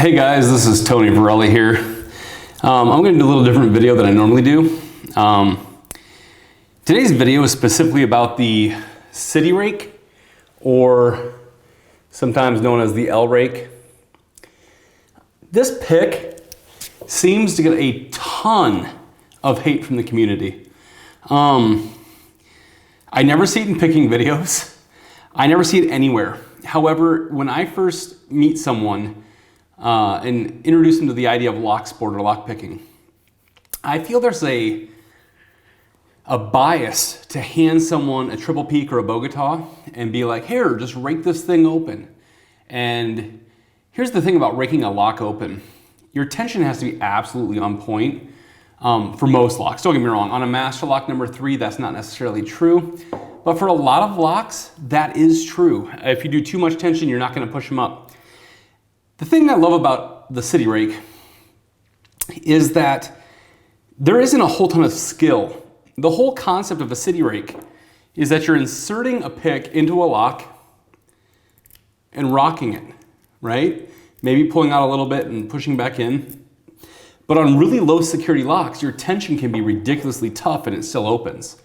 Hey guys, this is Tony Varelli here. I'm going to do a little different video than I normally do. Today's video is specifically about the City Rake, or sometimes known as the L Rake. This pick seems to get a ton of hate from the community. I never see it in picking videos. I never see it anywhere. However, when I first meet someone and introduce them to the idea of Locksport or lock picking, I feel there's a bias to hand someone a triple peak or a Bogota and be like, here, just rake this thing open. And here's the thing about raking a lock open. Your tension has to be absolutely on point for most locks. Don't get me wrong, on a master lock number 3, that's not necessarily true. But for a lot of locks, that is true. If you do too much tension, you're not gonna push them up. The thing I love about the City Rake is that there isn't a whole ton of skill. The whole concept of a City Rake is that you're inserting a pick into a lock and rocking it, right? Maybe pulling out a little bit and pushing back in. But on really low security locks, your tension can be ridiculously tough and it still opens.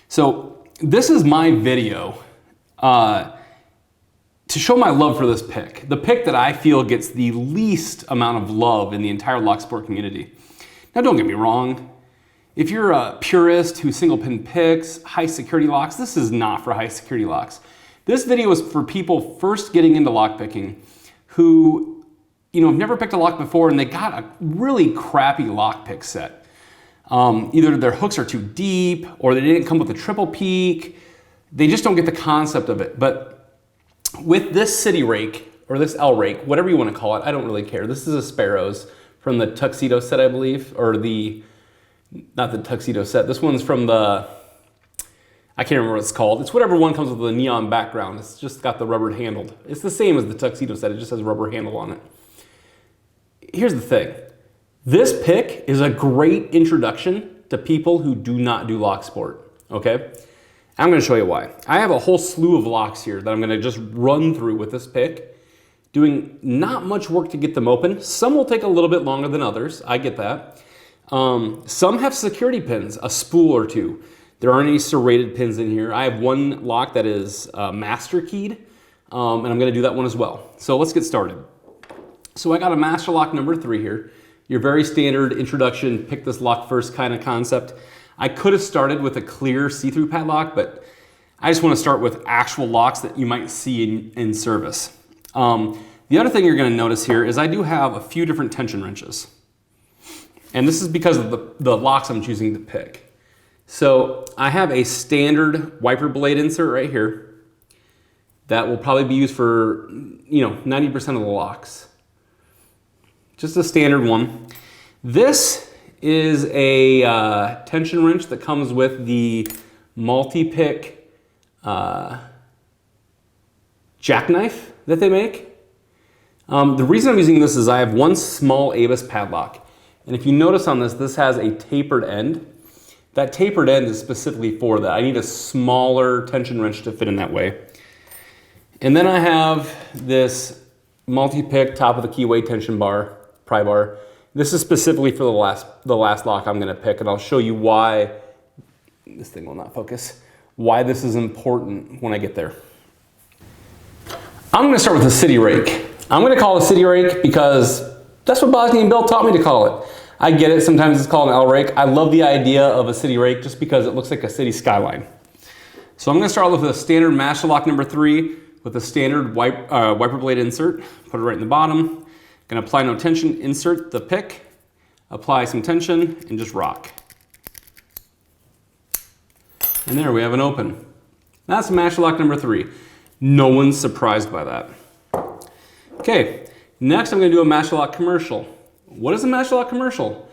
So this is my video to show my love for this pick. The pick that I feel gets the least amount of love in the entire Locksport community. Now don't get me wrong, if you're a purist who single pin picks, high security locks, this is not for high security locks. This video is for people first getting into lock picking who have never picked a lock before and they got a really crappy lock pick set. Either their hooks are too deep or they didn't come with a triple peak. They just don't get the concept of it. But with this City Rake, or this L Rake, whatever you want to call it, I don't really care. This is a Sparrows from the Tuxedo set, I believe, or not the Tuxedo set. This one's from the, I can't remember what it's called. It's whatever one comes with the neon background. It's just got the rubber handled. It's the same as the Tuxedo set. It just has a rubber handle on it. Here's the thing. This pick is a great introduction to people who do not do Locksport, okay? I'm gonna show you why. I have a whole slew of locks here that I'm gonna just run through with this pick, doing not much work to get them open. Some will take a little bit longer than others, I get that. Some have security pins, a spool or two. There aren't any serrated pins in here. I have one lock that is master keyed, and I'm gonna do that one as well. So let's get started. So I got a master lock number 3 here. Your very standard introduction, pick this lock first kind of concept. I could have started with a clear see-through padlock, but I just want to start with actual locks that you might see in service. The other thing you're going to notice here is I do have a few different tension wrenches. And this is because of the locks I'm choosing to pick. So I have a standard wiper blade insert right here that will probably be used for 90% of the locks. Just a standard one. This is a tension wrench that comes with the multi-pick jackknife that they make. The reason I'm using this is I have one small Avis padlock. And if you notice on this, this has a tapered end. That tapered end is specifically for that. I need a smaller tension wrench to fit in that way. And then I have this multi-pick top of the keyway tension bar, pry bar. This is specifically for the last lock I'm gonna pick, and I'll show you why, this thing will not focus, why this is important when I get there. I'm gonna start with the City Rake. I'm gonna call it a City Rake because that's what Bosnia and Bill taught me to call it. I get it, sometimes it's called an L Rake. I love the idea of a City Rake just because it looks like a city skyline. So I'm gonna start with a standard master lock number 3 with a standard wiper blade insert, put it right in the bottom. Gonna apply no tension, insert the pick, apply some tension, and just rock. And there we have an open. That's master lock number 3. No one's surprised by that. Okay, next I'm gonna do a master lock commercial. What is a master lock commercial?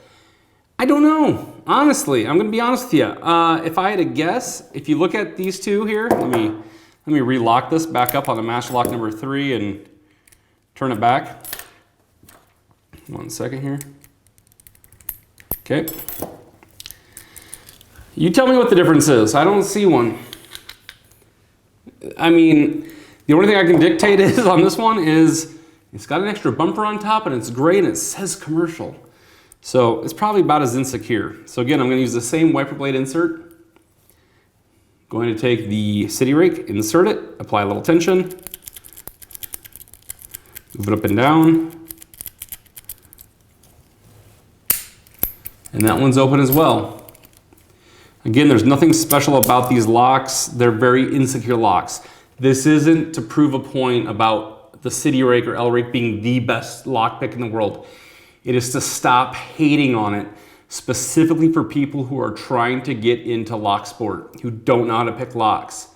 I don't know, honestly. I'm gonna be honest with you. If I had to guess, if you look at these two here, let me relock this back up on the master lock number 3 and turn it back. 1 second here. Okay. You tell me what the difference is. I don't see one. I mean, the only thing I can dictate is on this one is It's got an extra bumper on top and it's gray and it says commercial. So it's probably about as insecure. So again, I'm going to use the same wiper blade insert. Going to take the City Rake, insert it, apply a little tension, move it up and down. And that one's open as well. Again, there's nothing special about these locks. They're very insecure locks. This isn't to prove a point about the City Rake or L Rake being the best lock pick in the world. It is to stop hating on it, specifically for people who are trying to get into Locksport, who don't know how to pick locks.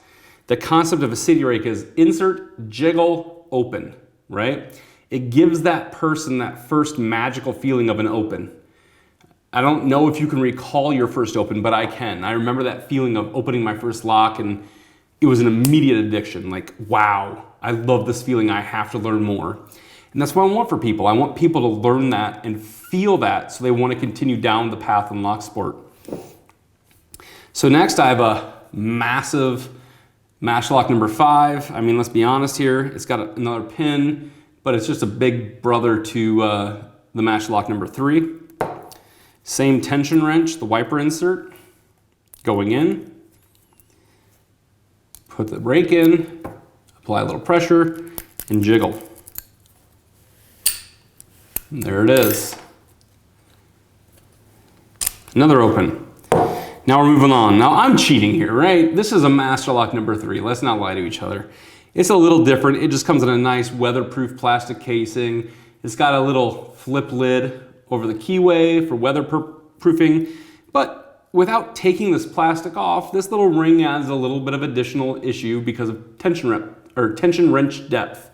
The concept of a City Rake is insert, jiggle, open, right? It gives that person that first magical feeling of an open. I don't know if you can recall your first open, but I can. I remember that feeling of opening my first lock, and it was an immediate addiction. Like, wow, I love this feeling. I have to learn more. And that's what I want for people. I want people to learn that and feel that so they want to continue down the path in Locksport. So next I have a massive match lock number 5. I mean, let's be honest here. It's got another pin, but it's just a big brother to the match lock number 3. Same tension wrench, the wiper insert, going in. Put the rake in, apply a little pressure, and jiggle. And there it is. Another open. Now we're moving on. Now I'm cheating here, right? This is a master lock number 3. Let's not lie to each other. It's a little different. It just comes in a nice weatherproof plastic casing. It's got a little flip lid over the keyway for weatherproofing, but without taking this plastic off, this little ring adds a little bit of additional issue because of tension wrench depth.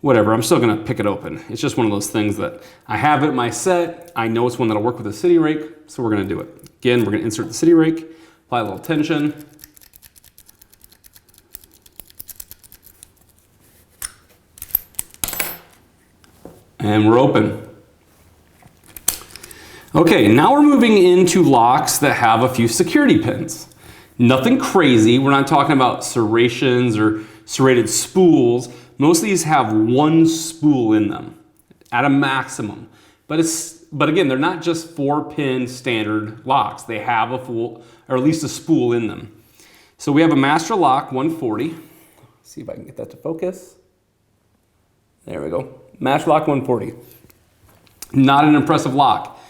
Whatever, I'm still gonna pick it open. It's just one of those things that I have it in my set. I know it's one that'll work with the City Rake, so we're gonna do it. Again, we're gonna insert the City Rake, apply a little tension. And we're open. Okay, now we're moving into locks that have a few security pins. Nothing crazy. We're not talking about serrations or serrated spools. Most of these have one spool in them at a maximum. But again, they're not just 4-pin standard locks. They have a full, or at least a spool in them. So we have a Master Lock 140. Let's see if I can get that to focus. There we go. Master Lock 140. Not an impressive lock,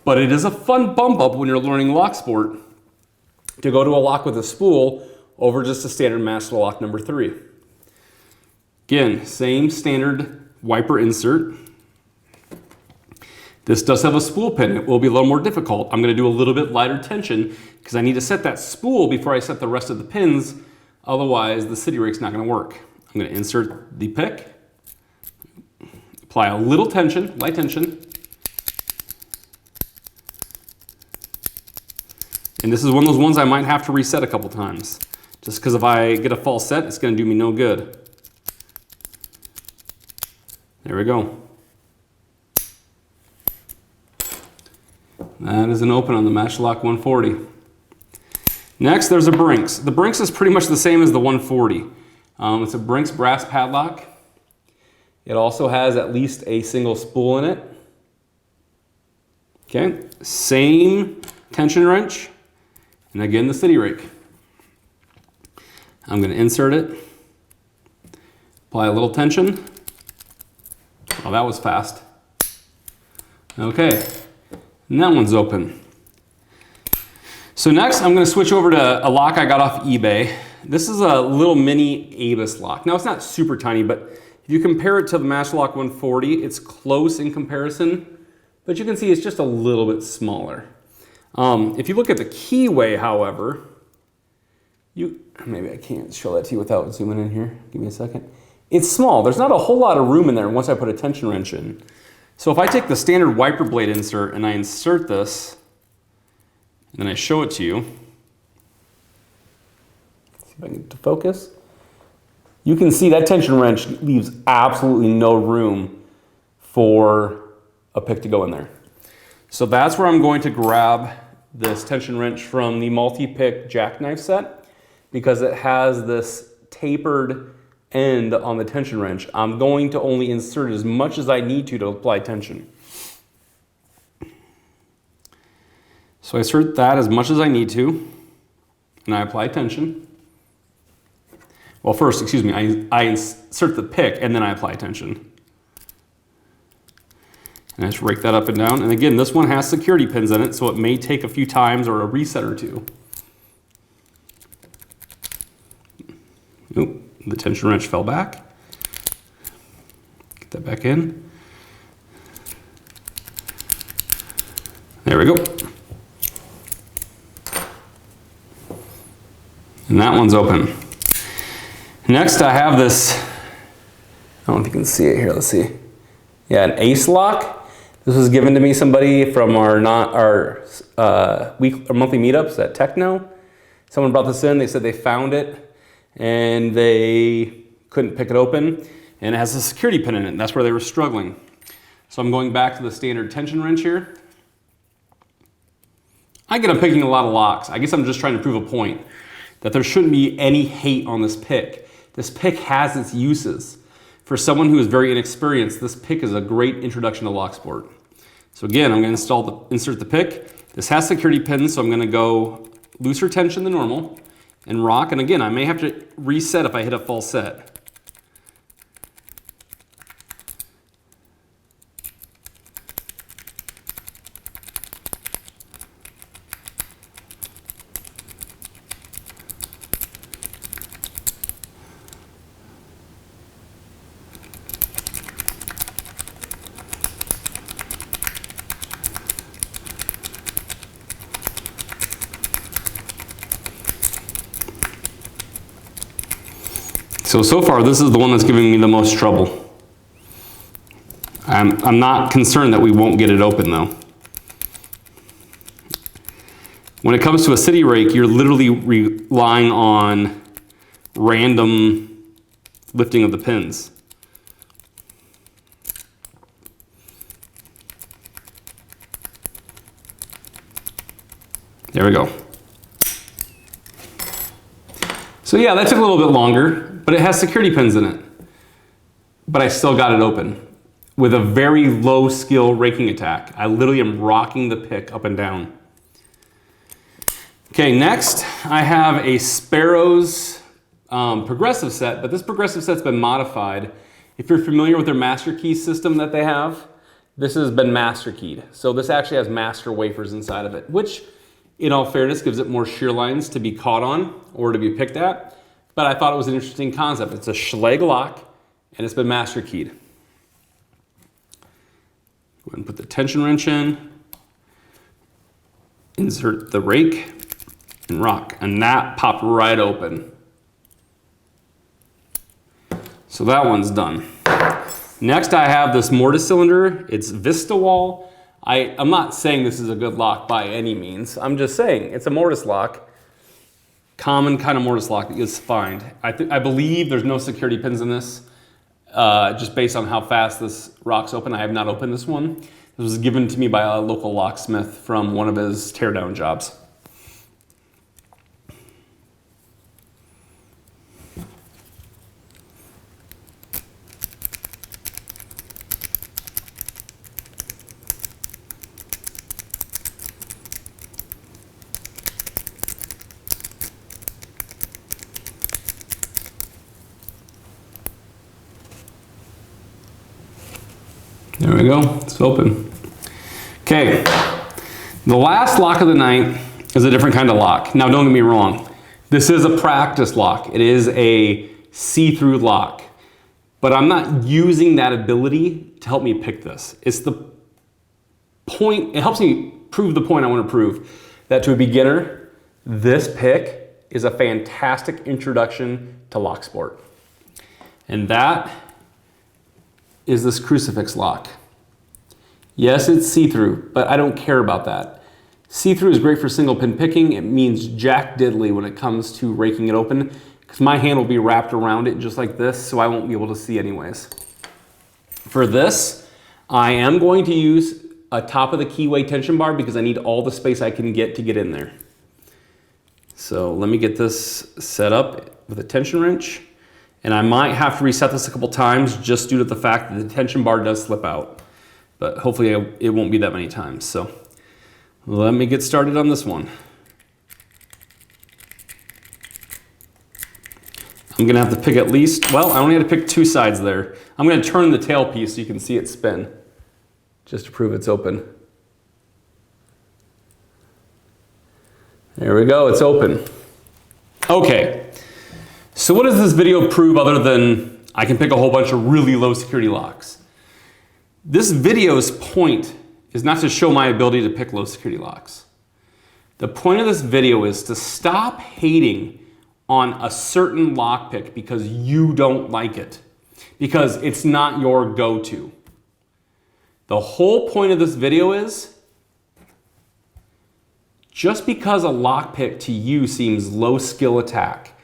but it is a fun bump up when you're learning Locksport to go to a lock with a spool over just a standard Master Lock number 3. Again, same standard wiper insert. This does have a spool pin. It will be a little more difficult. I'm going to do a little bit lighter tension because I need to set that spool before I set the rest of the pins. Otherwise, the City Rake's not going to work. I'm going to insert the pick, apply a little tension, light tension. And this is one of those ones I might have to reset a couple times. Just because if I get a false set, it's going to do me no good. There we go. That is an open on the Master Lock 140. Next, there's a Brinks. The Brinks is pretty much the same as the 140. It's a Brinks brass padlock. It also has at least a single spool in it. Okay, same tension wrench. And again, the City Rake. I'm going to insert it, apply a little tension. Oh, that was fast. Okay, and that one's open. So next, I'm going to switch over to a lock I got off eBay. This is a little mini Avis lock. Now, it's not super tiny, but if you compare it to the Master Lock 140, it's close in comparison, but you can see it's just a little bit smaller. If you look at the keyway, however, maybe I can't show that to you without zooming in here. Give me a second. It's small. There's not a whole lot of room in there once I put a tension wrench in. So if I take the standard wiper blade insert and I insert this, and then I show it to you, see if I can get it to focus. You can see that tension wrench leaves absolutely no room for a pick to go in there. So that's where I'm going to grab this tension wrench from the multi-pick jackknife set because it has this tapered end on the tension wrench, I'm going to only insert as much as I need to apply tension. So I insert that as much as I need to, and I apply tension. Well, first, excuse me, I insert the pick and then I apply tension. And I just rake that up and down. And again, this one has security pins in it, so it may take a few times or a reset or two. Oop, the tension wrench fell back. Get that back in. There we go. And that one's open. Next, I have this, I don't know if you can see it here, let's see. Yeah, an Ace lock. This was given to me somebody from our monthly meetups at Techno. Someone brought this in, they said they found it and they couldn't pick it open, and it has a security pin in it, and that's where they were struggling. So I'm going back to the standard tension wrench here. I get I'm picking a lot of locks. I guess I'm just trying to prove a point that there shouldn't be any hate on this pick. This pick has its uses. For someone who is very inexperienced, this pick is a great introduction to Locksport. So again, I'm going to insert the pick. This has security pins, so I'm going to go looser tension than normal and rock. And again, I may have to reset if I hit a false set. So far, this is the one that's giving me the most trouble. I'm not concerned that we won't get it open though. When it comes to a City Rake, you're literally relying on random lifting of the pins. There we go. So yeah, that took a little bit longer, but it has security pins in it. But I still got it open with a very low skill raking attack. I literally am rocking the pick up and down. Okay, next I have a Sparrow's progressive set, but this progressive set's been modified. If you're familiar with their master key system that they have, this has been master keyed. So this actually has master wafers inside of it, which in all fairness gives it more shear lines to be caught on or to be picked at. But I thought it was an interesting concept. It's a Schlage lock, and it's been master keyed. Go ahead and put the tension wrench in, insert the rake, and rock. And that popped right open. So that one's done. Next, I have this mortise cylinder. It's Vista Wall. I'm not saying this is a good lock by any means. I'm just saying it's a mortise lock. Common kind of mortise lock that you find. I believe there's no security pins in this, just based on how fast this rocks open. I have not opened this one. This was given to me by a local locksmith from one of his teardown jobs. There we go, it's open. Okay, the last lock of the night is a different kind of lock. Now don't get me wrong, this is a practice lock. It is a see-through lock, but I'm not using that ability to help me pick this. It's the point, it helps me prove the point I want to prove, that to a beginner, this pick is a fantastic introduction to Locksport. And that is this Crucifix lock. Yes, it's see-through, but I don't care about that. See-through is great for single pin picking. It means jack diddly when it comes to raking it open, because my hand will be wrapped around it just like this, so I won't be able to see anyways. For this, I am going to use a top of the keyway tension bar because I need all the space I can get to get in there. So let me get this set up with a tension wrench. And I might have to reset this a couple times just due to the fact that the tension bar does slip out. But hopefully it won't be that many times. So let me get started on this one. I'm gonna have to pick at least, well, I only had to pick 2 sides there. I'm gonna turn the tail piece so you can see it spin, just to prove it's open. There we go, it's open. Okay, so what does this video prove other than I can pick a whole bunch of really low security locks? This video's point is not to show my ability to pick low security locks. The point of this video is to stop hating on a certain lockpick because you don't like it, because it's not your go-to. The whole point of this video is, just because a lockpick to you seems low skill attack,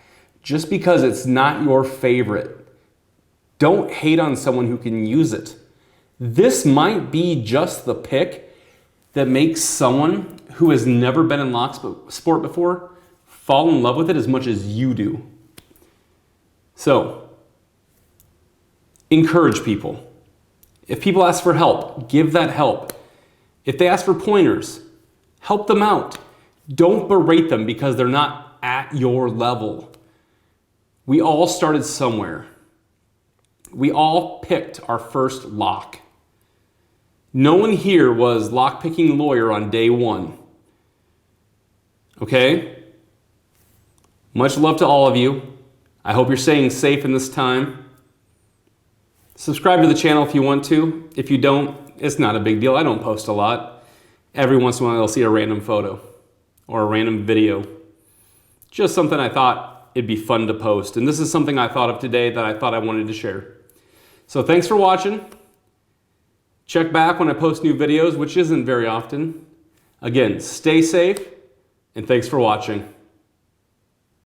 just because it's not your favorite, don't hate on someone who can use it. This might be just the pick that makes someone who has never been in Locksport before fall in love with it as much as you do. So, encourage people. If people ask for help, give that help. If they ask for pointers, help them out. Don't berate them because they're not at your level. We all started somewhere. We all picked our first lock. No one here was lockpicking lawyer on day 1. Okay? Much love to all of you. I hope you're staying safe in this time. Subscribe to the channel if you want to. If you don't, it's not a big deal. I don't post a lot. Every once in a while you'll see a random photo or a random video. Just something I thought it'd be fun to post. And this is something I thought of today that I thought I wanted to share. So thanks for watching. Check back when I post new videos, which isn't very often. Again, stay safe, and thanks for watching.